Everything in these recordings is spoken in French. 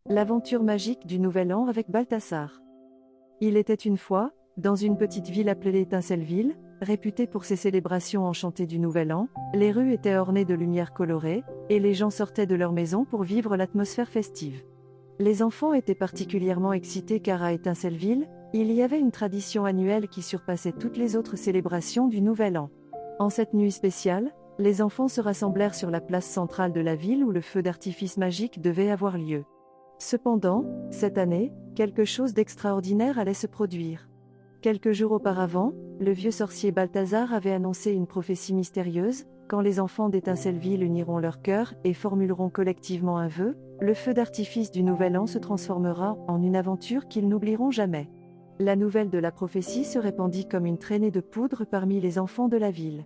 L'aventure magique du Nouvel An avec Balthazar. Il était une fois, dans une petite ville appelée Étincelleville, réputée pour ses célébrations enchantées du Nouvel An, les rues étaient ornées de lumières colorées, et les gens sortaient de leur maison pour vivre l'atmosphère festive. Les enfants étaient particulièrement excités car à Étincelleville, il y avait une tradition annuelle qui surpassait toutes les autres célébrations du Nouvel An. En cette nuit spéciale, les enfants se rassemblèrent sur la place centrale de la ville où le feu d'artifice magique devait avoir lieu. Cependant, cette année, quelque chose d'extraordinaire allait se produire. Quelques jours auparavant, le vieux sorcier Balthazar avait annoncé une prophétie mystérieuse: quand les enfants d'Étincelleville uniront leurs cœurs et formuleront collectivement un vœu, le feu d'artifice du Nouvel An se transformera en une aventure qu'ils n'oublieront jamais. La nouvelle de la prophétie se répandit comme une traînée de poudre parmi les enfants de la ville.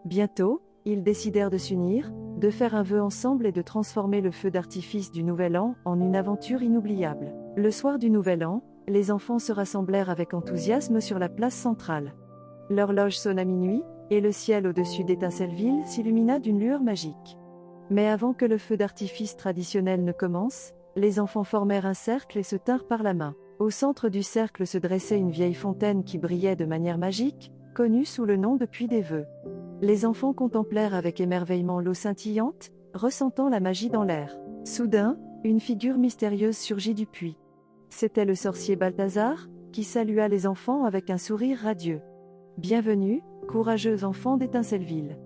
Bientôt, ils décidèrent de s'unir, de faire un vœu ensemble et de transformer le feu d'artifice du Nouvel An en une aventure inoubliable. Le soir du Nouvel An, les enfants se rassemblèrent avec enthousiasme sur la place centrale. L'horloge sonna minuit, et le ciel au-dessus d'Étincelleville s'illumina d'une lueur magique. Mais avant que le feu d'artifice traditionnel ne commence, les enfants formèrent un cercle et se tinrent par la main. Au centre du cercle se dressait une vieille fontaine qui brillait de manière magique, connue sous le nom de puits des vœux. Les enfants contemplèrent avec émerveillement l'eau scintillante, ressentant la magie dans l'air. Soudain, une figure mystérieuse surgit du puits. C'était le sorcier Balthazar, qui salua les enfants avec un sourire radieux. « Bienvenue, courageux enfants d'Étincelleville.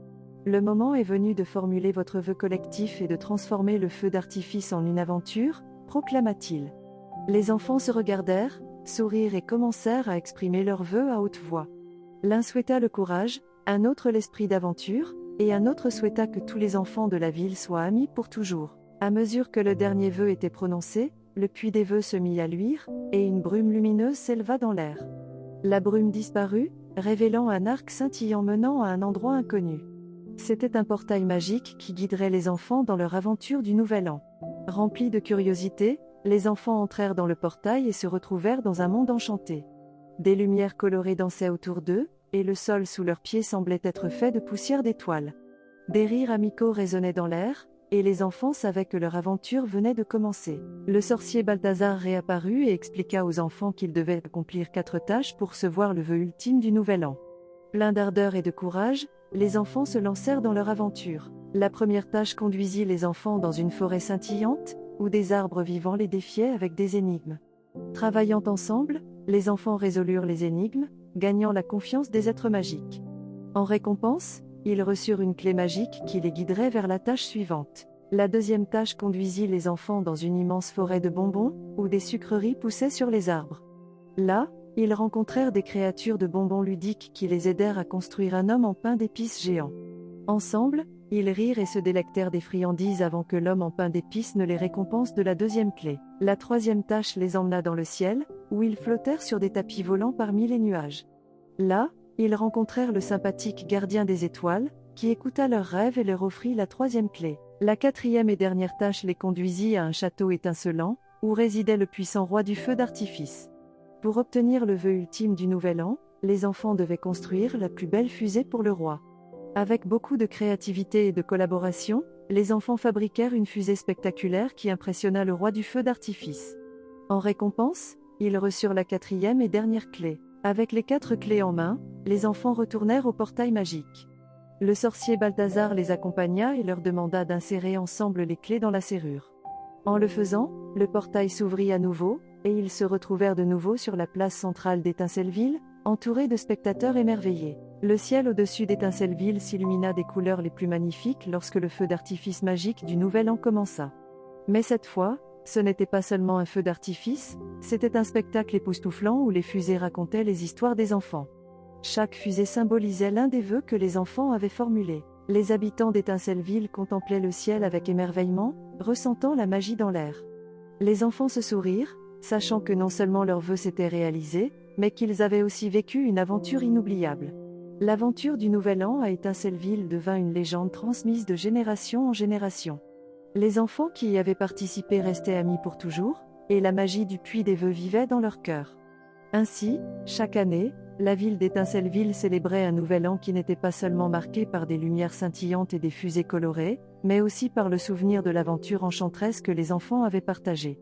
Le moment est venu de formuler votre vœu collectif et de transformer le feu d'artifice en une aventure, proclama-t-il. Les enfants se regardèrent, sourirent et commencèrent à exprimer leurs vœux à haute voix. L'un souhaita le courage, un autre l'esprit d'aventure, et un autre souhaita que tous les enfants de la ville soient amis pour toujours. À mesure que le dernier vœu était prononcé, le puits des vœux se mit à luire, et une brume lumineuse s'éleva dans l'air. La brume disparut, révélant un arc scintillant menant à un endroit inconnu. C'était un portail magique qui guiderait les enfants dans leur aventure du Nouvel An. Remplis de curiosité, les enfants entrèrent dans le portail et se retrouvèrent dans un monde enchanté. Des lumières colorées dansaient autour d'eux, et le sol sous leurs pieds semblait être fait de poussière d'étoiles. Des rires amicaux résonnaient dans l'air, et les enfants savaient que leur aventure venait de commencer. Le sorcier Balthazar réapparut et expliqua aux enfants qu'ils devaient accomplir 4 tâches pour recevoir le vœu ultime du Nouvel An. Pleins d'ardeur et de courage, les enfants se lancèrent dans leur aventure. La première tâche conduisit les enfants dans une forêt scintillante, où des arbres vivants les défiaient avec des énigmes. Travaillant ensemble, les enfants résolurent les énigmes, gagnant la confiance des êtres magiques. En récompense, ils reçurent une clé magique qui les guiderait vers la tâche suivante. La deuxième tâche conduisit les enfants dans une immense forêt de bonbons, où des sucreries poussaient sur les arbres. Là, ils rencontrèrent des créatures de bonbons ludiques qui les aidèrent à construire un homme en pain d'épices géant. Ensemble, ils rirent et se délectèrent des friandises avant que l'homme en pain d'épices ne les récompense de la deuxième clé. La troisième tâche les emmena dans le ciel, où ils flottèrent sur des tapis volants parmi les nuages. Là, ils rencontrèrent le sympathique gardien des étoiles, qui écouta leurs rêves et leur offrit la troisième clé. La quatrième et dernière tâche les conduisit à un château étincelant, où résidait le puissant roi du feu d'artifice. Pour obtenir le vœu ultime du Nouvel An, les enfants devaient construire la plus belle fusée pour le roi. Avec beaucoup de créativité et de collaboration, les enfants fabriquèrent une fusée spectaculaire qui impressionna le roi du feu d'artifice. En récompense, ils reçurent la quatrième et dernière clé. Avec les 4 clés en main, les enfants retournèrent au portail magique. Le sorcier Balthazar les accompagna et leur demanda d'insérer ensemble les clés dans la serrure. En le faisant, le portail s'ouvrit à nouveau, et ils se retrouvèrent de nouveau sur la place centrale d'Étincelleville, entourés de spectateurs émerveillés. Le ciel au-dessus d'Étincelleville s'illumina des couleurs les plus magnifiques lorsque le feu d'artifice magique du Nouvel An commença. Mais cette fois, ce n'était pas seulement un feu d'artifice, c'était un spectacle époustouflant où les fusées racontaient les histoires des enfants. Chaque fusée symbolisait l'un des vœux que les enfants avaient formulés. Les habitants d'Étincelleville contemplaient le ciel avec émerveillement, ressentant la magie dans l'air. Les enfants se sourirent, sachant que non seulement leurs vœux s'étaient réalisés, mais qu'ils avaient aussi vécu une aventure inoubliable. L'aventure du Nouvel An à Étincelleville devint une légende transmise de génération en génération. Les enfants qui y avaient participé restaient amis pour toujours, et la magie du puits des vœux vivait dans leur cœur. Ainsi, chaque année, la ville d'Étincelleville célébrait un Nouvel An qui n'était pas seulement marqué par des lumières scintillantes et des fusées colorées, mais aussi par le souvenir de l'aventure enchanteresse que les enfants avaient partagée.